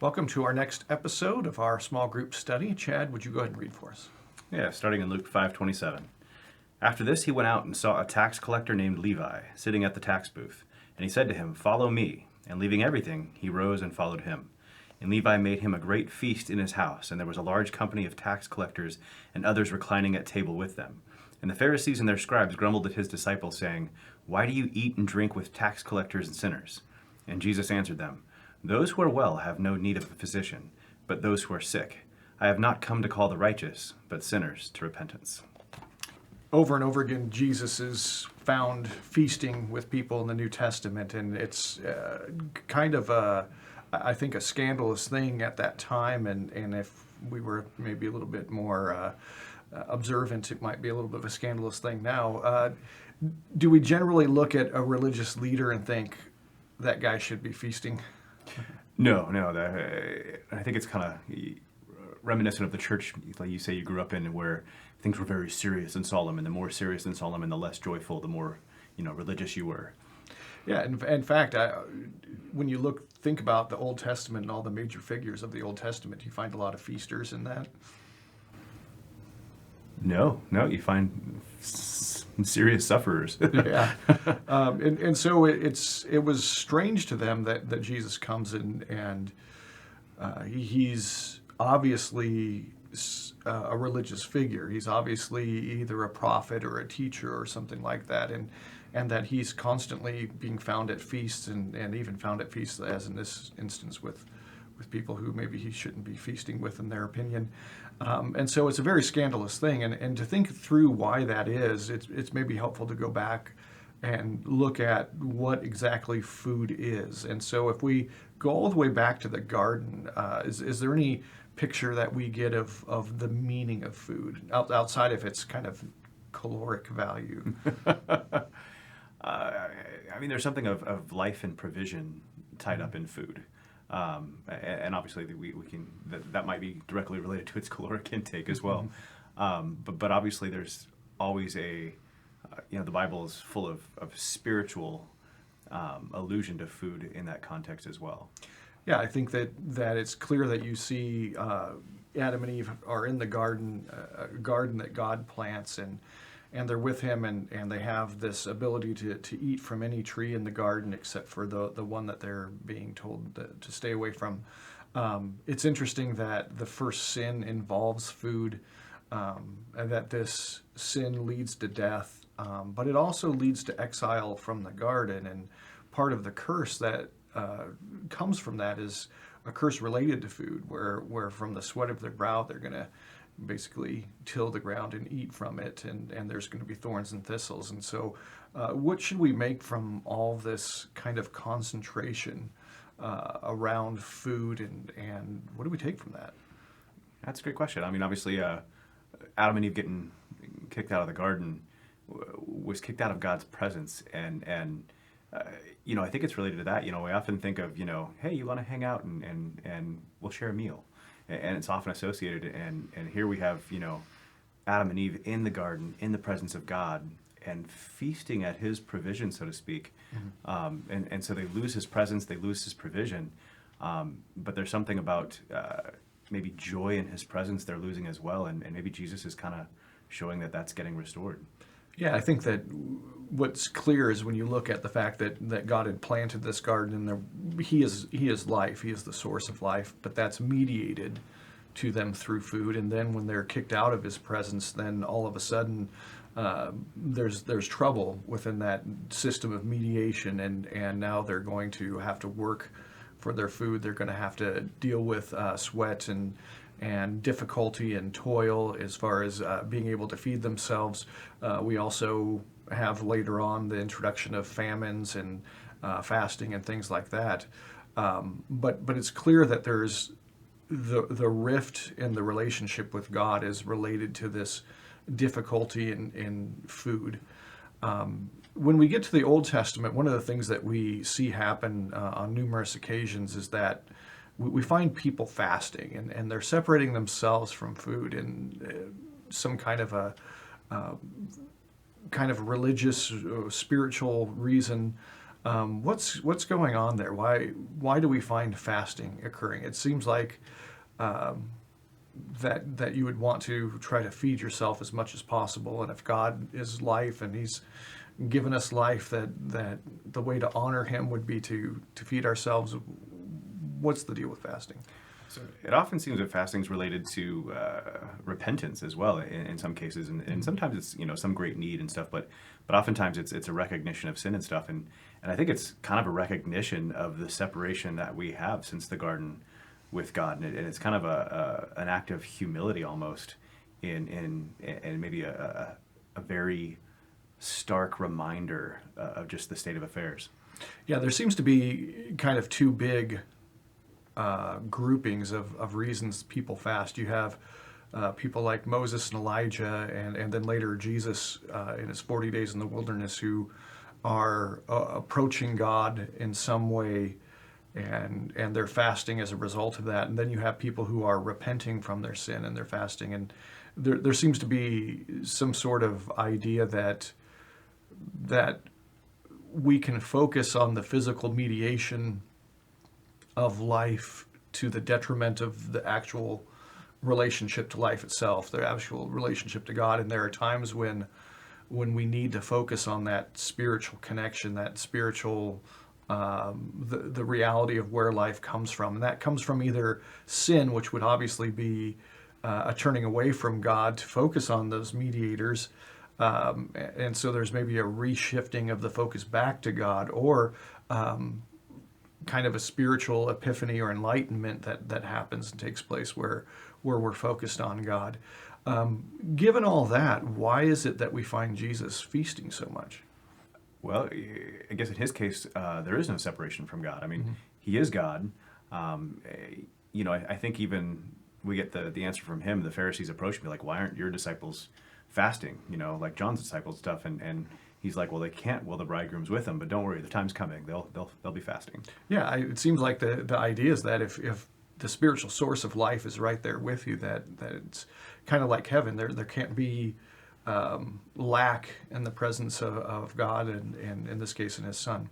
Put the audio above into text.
Welcome to our next episode of our small group study. Chad, would you go ahead and read for us? Yeah, starting in Luke 5:27. After this, he went out and saw a tax collector named Levi sitting at the tax booth. And he said to him, "Follow me." And leaving everything, he rose and followed him. And Levi made him a great feast in his house, and there was a large company of tax collectors and others reclining at table with them. And the Pharisees and their scribes grumbled at his disciples, saying, "Why do you eat and drink with tax collectors and sinners?" And Jesus answered them, "Those who are well have no need of a physician, but those who are sick. I have not come to call the righteous, but sinners to repentance." Over and over again, Jesus is found feasting with people in the New Testament, and it's kind of I think, a scandalous thing at that time. And if we were maybe a little bit more observant, it might be a little bit of a scandalous thing now. Do we generally look at a religious leader and think that guy should be feasting? No, no. I think it's kind of reminiscent of the church, like you say, you grew up in, where things were very serious and solemn, and the more serious and solemn and the less joyful, the more religious you were. Yeah, in fact, when you think about the Old Testament and all the major figures of the Old Testament, you find a lot of feasters in that. No, no, you find serious sufferers. Yeah, and so it was strange to them that Jesus comes in, and he's obviously a religious figure. He's obviously either a prophet or a teacher or something like that, and that he's constantly being found at feasts, and even found at feasts, as in this instance, with people who maybe he shouldn't be feasting with, in their opinion. And so it's a very scandalous thing. And to think through why that is, it's maybe helpful to go back and look at what exactly food is. And so if we go all the way back to the garden, is there any picture that we get of the meaning of food outside of its kind of caloric value? I mean, there's something of life and provision tied up in food. And obviously we can that might be directly related to its caloric intake as well. But obviously there's always the Bible is full of spiritual allusion to food in that context as well. Yeah, I think that it's clear that you see Adam and Eve are in the garden, a garden that God plants, and they're with him, and they have this ability to eat from any tree in the garden except for the one that they're being told to stay away from. It's interesting that the first sin involves food, and that this sin leads to death, but it also leads to exile from the garden. And part of the curse that comes from that is a curse related to food, where from the sweat of their brow they're going to basically till the ground and eat from it, and there's going to be thorns and thistles. And so what should we make from all this kind of concentration around food, and what do we take from that? That's a great question. I mean, obviously, Adam and Eve getting kicked out of the garden was kicked out of God's presence, and I think it's related to that. We often think of, hey, you want to hang out and we'll share a meal, and it's often associated. And here we have, Adam and Eve in the garden, in the presence of God, and feasting at His provision, so to speak. Mm-hmm. And so they lose His presence, they lose His provision. But there's something about maybe joy in His presence they're losing as well, and maybe Jesus is kind of showing that that's getting restored. Yeah, I think that what's clear is when you look at the fact that God had planted this garden, and He is life, He is the source of life, but that's mediated to them through food. And then when they're kicked out of His presence, then all of a sudden there's trouble within that system of mediation, and now they're going to have to work for their food. They're going to have to deal with sweat and difficulty and toil as far as being able to feed themselves. We also have later on the introduction of famines and fasting and things like that. But it's clear that there's the rift in the relationship with God is related to this difficulty in food. When we get to the Old Testament, one of the things that we see happen on numerous occasions is that we find people fasting, and they're separating themselves from food in some kind of a religious, spiritual reason. What's going on there? Why do we find fasting occurring? It seems like that you would want to try to feed yourself as much as possible, and if God is life and He's given us life, that the way to honor Him would be to feed ourselves. What's the deal with fasting? So it often seems that fasting is related to repentance as well in some cases, and sometimes it's some great need and stuff, but oftentimes it's a recognition of sin and stuff, and I think it's kind of a recognition of the separation that we have since the garden with God, and it's kind of an act of humility almost, in and maybe a very stark reminder of just the state of affairs. Yeah, there seems to be kind of two big groupings of reasons people fast. You have people like Moses and Elijah, and then later Jesus in his 40 days in the wilderness, who are approaching God in some way, and they're fasting as a result of that. And then you have people who are repenting from their sin and they're fasting. And there seems to be some sort of idea that we can focus on the physical mediation of life to the detriment of the actual relationship to life itself, the actual relationship to God. And there are times when we need to focus on that spiritual connection, that spiritual, the reality of where life comes from. And that comes from either sin, which would obviously be a turning away from God to focus on those mediators. And so there's maybe a reshifting of the focus back to God, or kind of a spiritual epiphany or enlightenment that happens and takes place where we're focused on God. Given all that, why is it that we find Jesus feasting so much? Well, I guess in his case, there is no separation from God. I mean, he is God. I think even we get the answer from him. The Pharisees approach me like, "Why aren't your disciples fasting?" Like John's disciples stuff, and he's like, "Well, they can't. Well, the bridegroom's with them, but don't worry, the time's coming. They'll be fasting." Yeah, it seems like the idea is that if the spiritual source of life is right there with you, that it's kind of like heaven. There can't be lack in the presence of God, and in this case, in His Son.